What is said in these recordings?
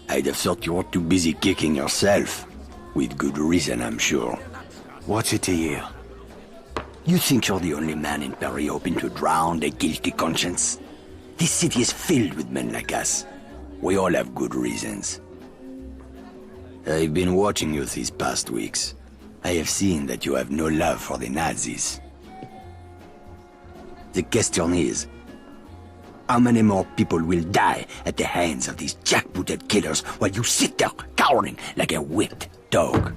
I'd have thought you were too busy kicking yourself. With good reason, I'm sure. What's it to you? You think you're the only man in Paris hoping to drown a guilty conscience? This city is filled with men like us. We all have good reasons. I've been watching you these past weeks. I have seen that you have no love for the Nazis. The question is, how many more people will die at the hands of these jackbooted killers while you sit there cowering like a whipped dog?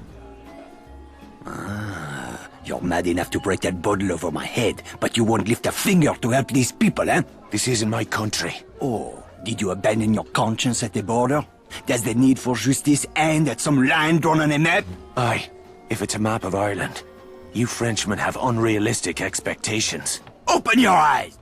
You're mad enough to break that bottle over my head, but you won't lift a finger to help these people, eh? This isn't my country. Oh, did you abandon your conscience at the border? Does the need for justice end at some line drawn on a map? Aye, if it's a map of Ireland. You Frenchmen have unrealistic expectations. Open your eyes!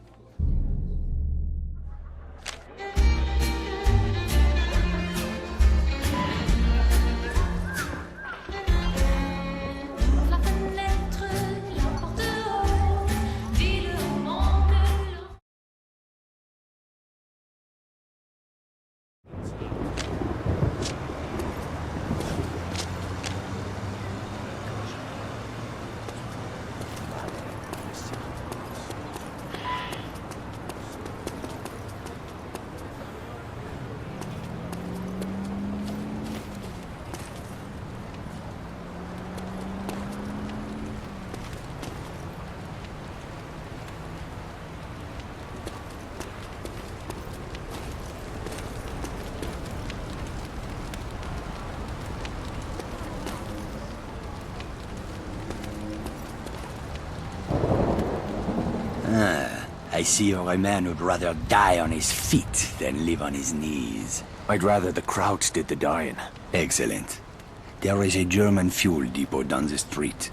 I see you're a man who'd rather die on his feet than live on his knees. I'd rather the Krauts did the dying. Excellent. There is a German fuel depot down the street.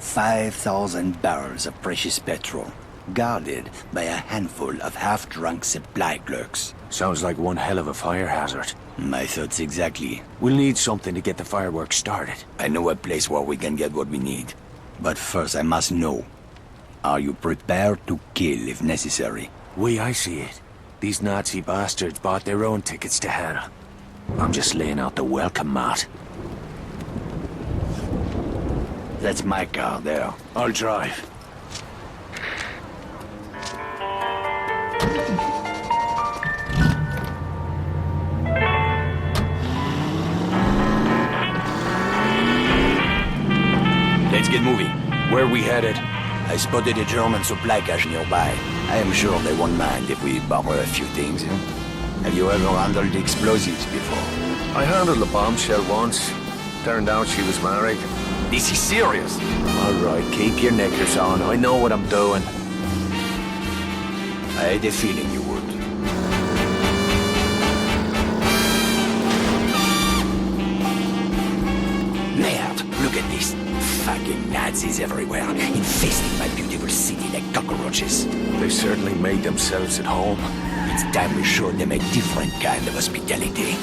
5,000 barrels of precious petrol, guarded by a handful of half-drunk supply clerks. Sounds like one hell of a fire hazard. My thoughts exactly. We'll need something to get the fireworks started. I know a place where we can get what we need. But first I must know. Are you prepared to kill if necessary? I see it. These Nazi bastards bought their own tickets to hell. I'm just laying out the welcome mat. That's my car there. I'll drive. Let's get moving. Where are we headed? I spotted a German supply cache nearby. I am sure they won't mind if we borrow a few things. Have you ever handled explosives before? I handled a bombshell once. Turned out she was married. This is serious. All right, keep your knickers on. I know what I'm doing. I had a feeling you would. Merde, look at this. Fucking Nazis everywhere, infesting my beautiful city like cockroaches. They certainly made themselves at home. It's time we showed them a different kind of hospitality.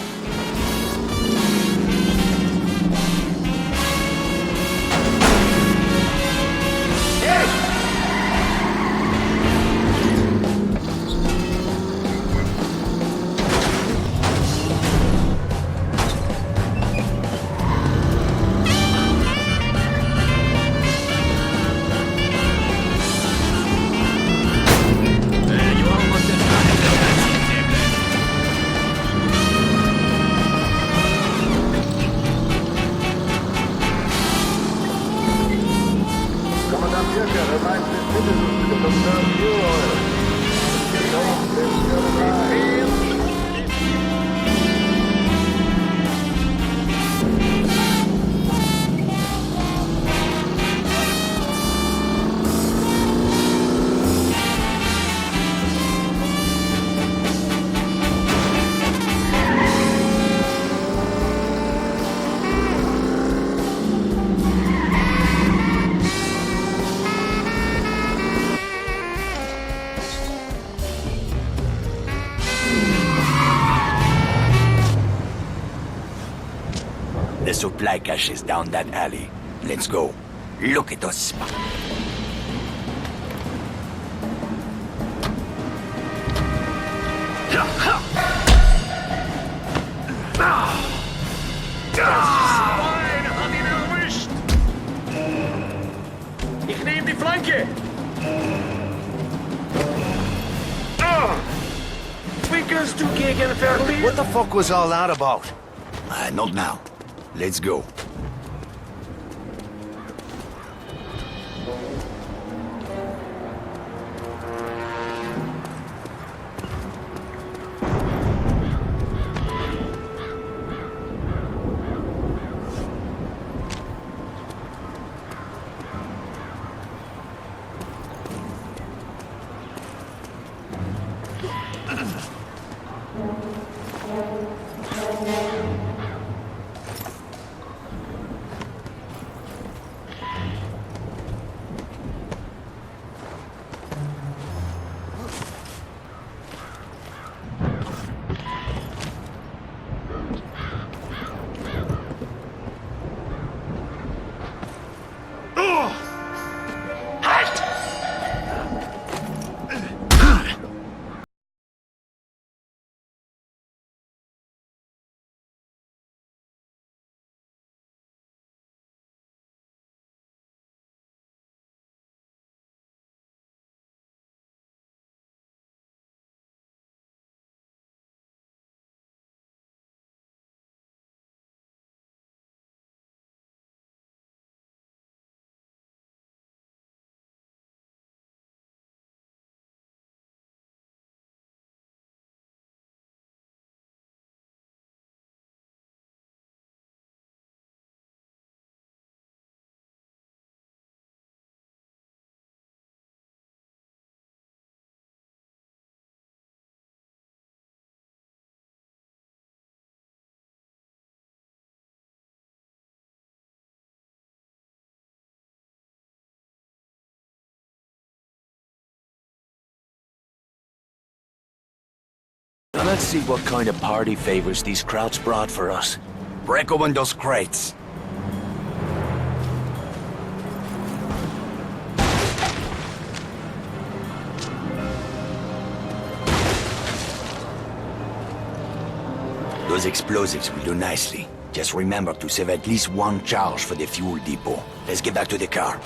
The supply cache is down that alley. Let's go. Look at those spots. What the fuck was all that about? Not now. Let's go. Now let's see what kind of party favors these Krauts brought for us. Break open those crates. Those explosives will do nicely. Just remember to save at least one charge for the fuel depot. Let's get back to the car.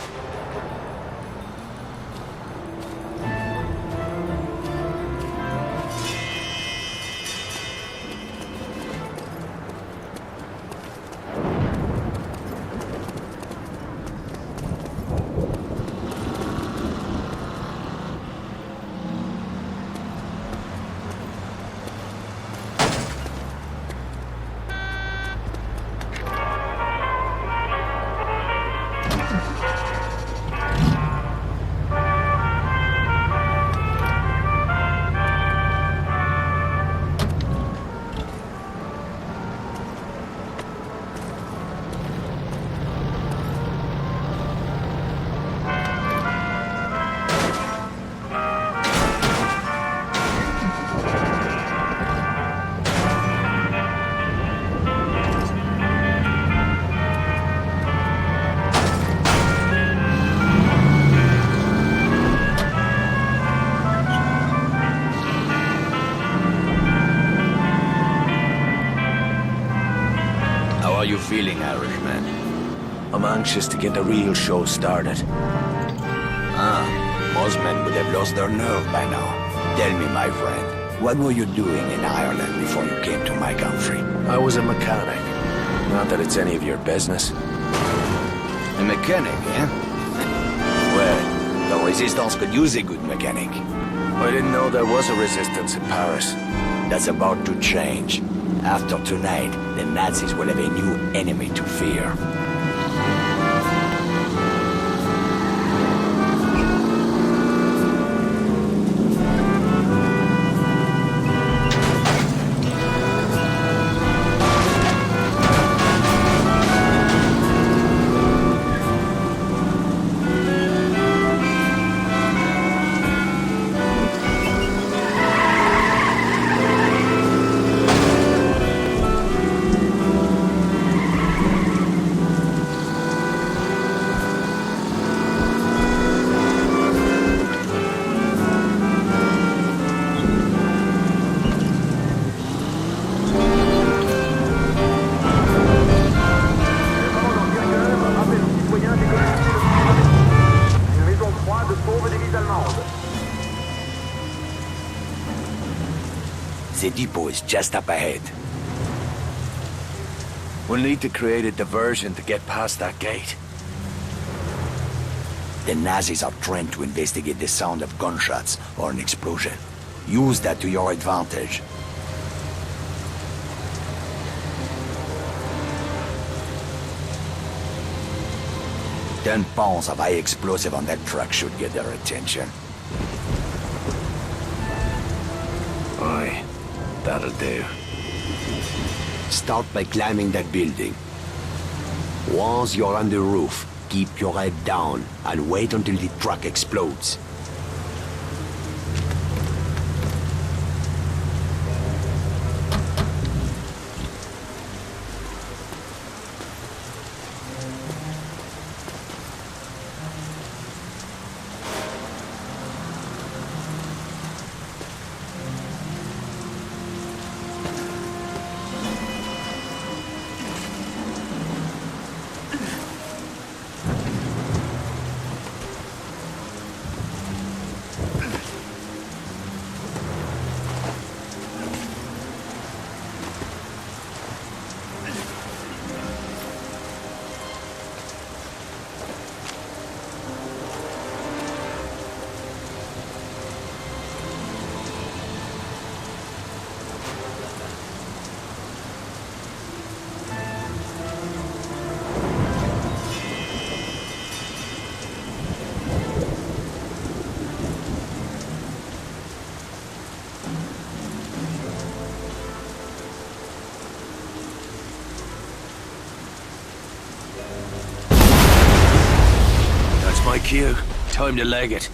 How are you feeling, Irishman? I'm anxious to get the real show started. Most men would have lost their nerve by now. Tell me, my friend, what were you doing in Ireland before you came to my country? I was a mechanic. Not that it's any of your business. A mechanic, eh? Well, the Resistance could use a good mechanic. I didn't know there was a resistance in Paris. That's about to change. After tonight, the Nazis will have a new enemy to fear. The depot is just up ahead. We'll need to create a diversion to get past that gate. The Nazis are trained to investigate the sound of gunshots or an explosion. Use that to your advantage. 10 pounds of high explosive on that truck should get their attention. Aye, that'll do. Start by climbing that building. Once you're on the roof, keep your head down and wait until the truck explodes. My cue. Time to leg it.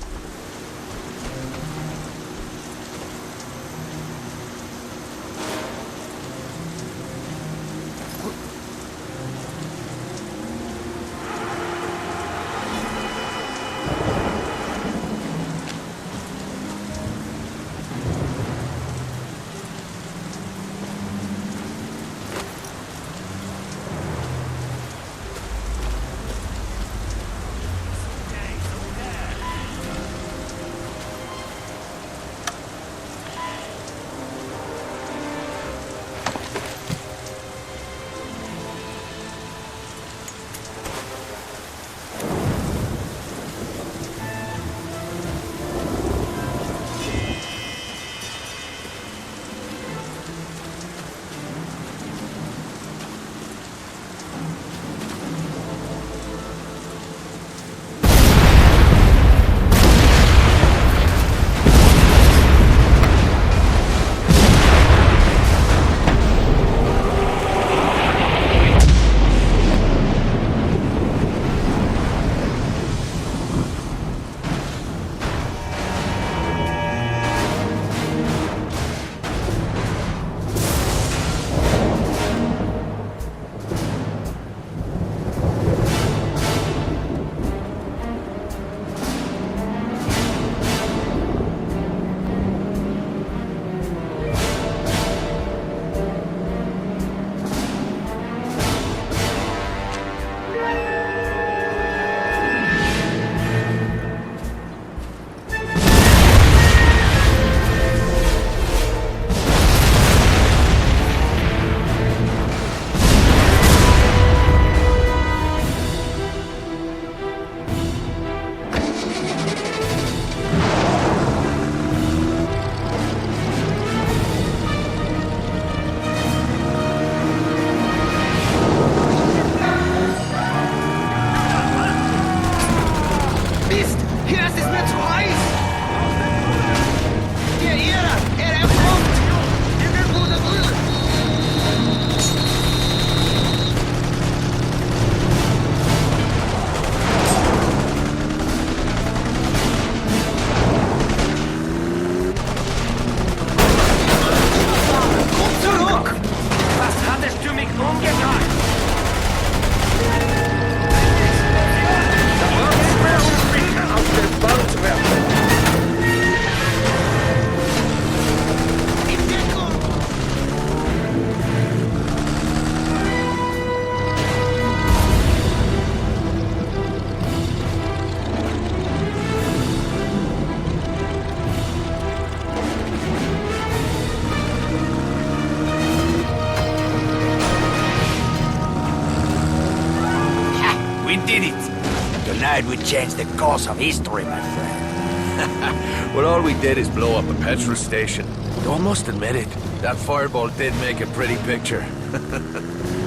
decide we change the course of history, my friend. Well, all we did is blow up a petrol station. Though I must admit it, that fireball did make a pretty picture.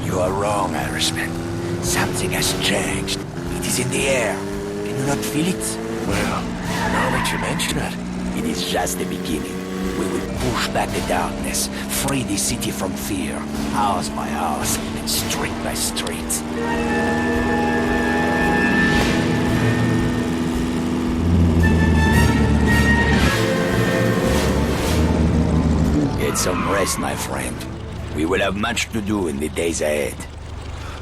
You are wrong, Irishman. Something has changed. It is in the air. Can you not feel it? Well, now that you mention it. It is just the beginning. We will push back the darkness, free the city from fear, house by house, and street by street. Get some rest, my friend. We will have much to do in the days ahead.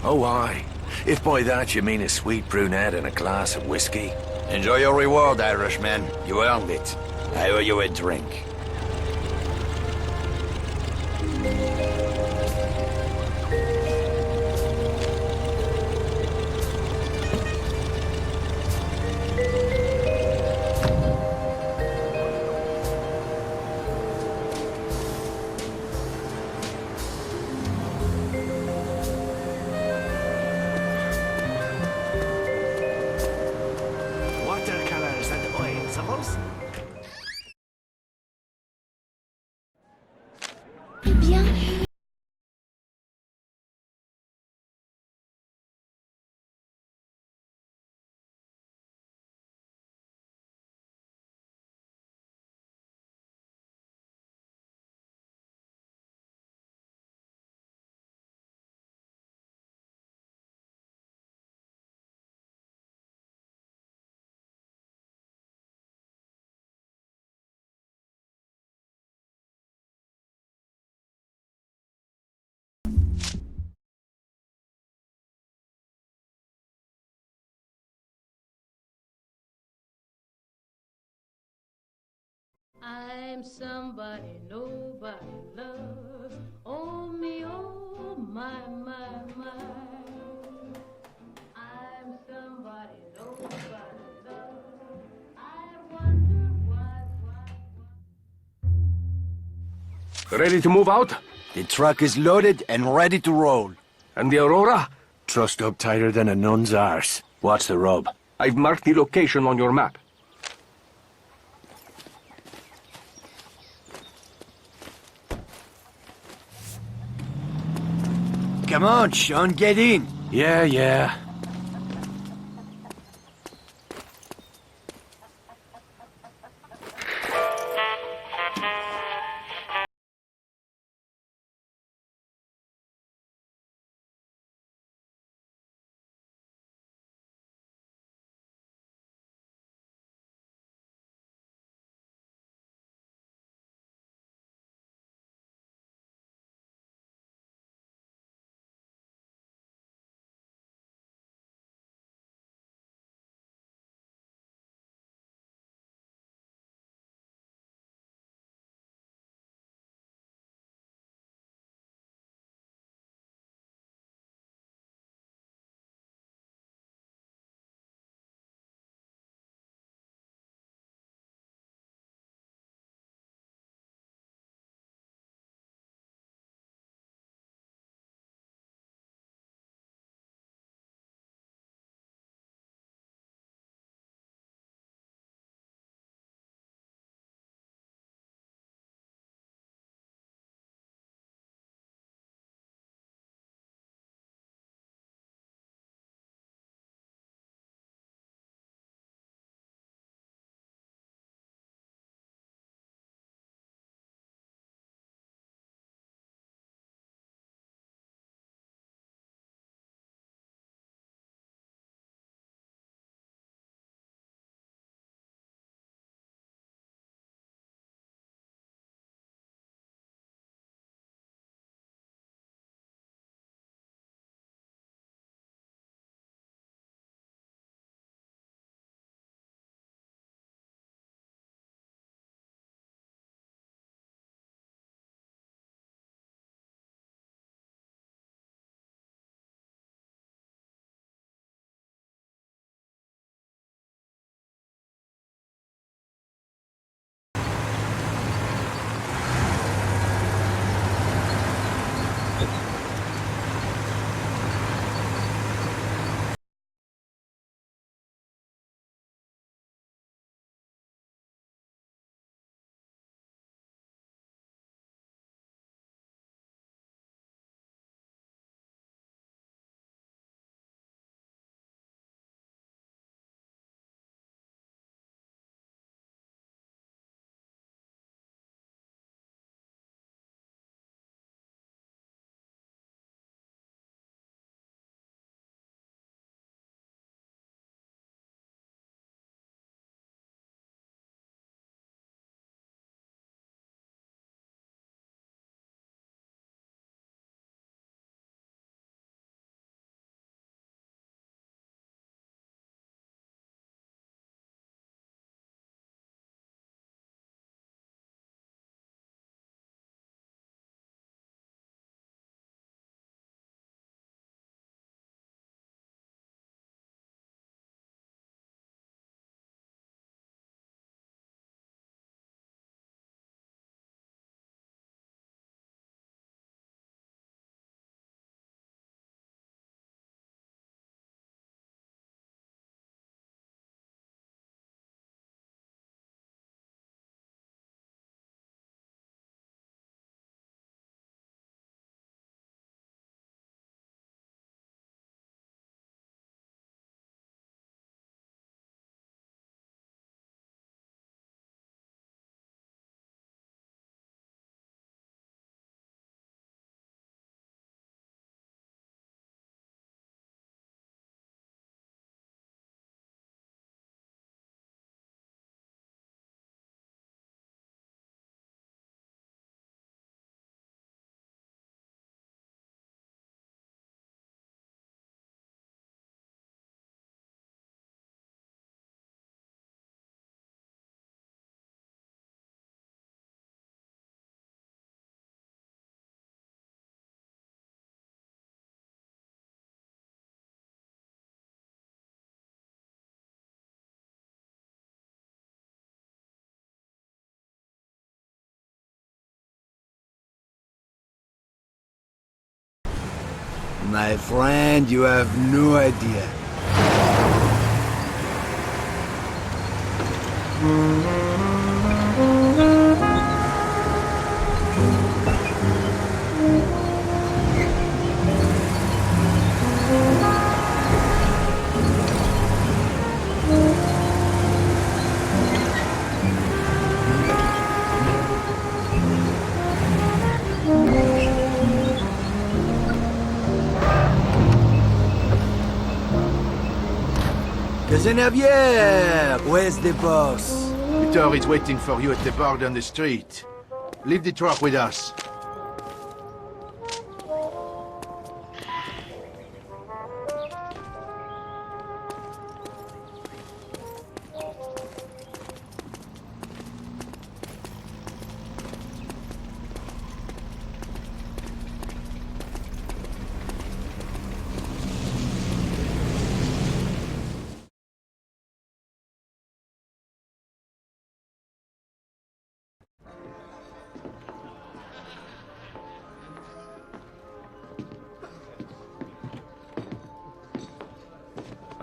Oh, aye. If by that you mean a sweet brunette and a glass of whiskey. Enjoy your reward, Irishman. You earned it. I owe you a drink. Watercolors and oil, suppose? Eh bien, I'm somebody nobody loves. Oh me, oh my. I'm somebody nobody loves. I wonder why. Ready to move out? The truck is loaded and ready to roll. And the Aurora? Trussed up tighter than a nun's arse. What's the rub? I've marked the location on your map. Come on, Sean, get in. Yeah. My friend, you have no idea. Genevieve, where's the boss? Peter is waiting for you at the bar down the street. Leave the truck with us.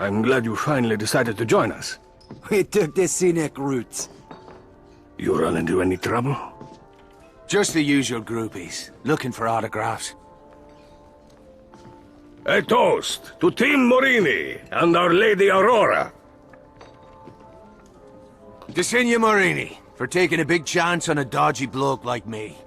I'm glad you finally decided to join us. We took the scenic route. You run into any trouble? Just the usual groupies, looking for autographs. A toast to Team Morini and Our Lady Aurora. To Signor Morini, for taking a big chance on a dodgy bloke like me.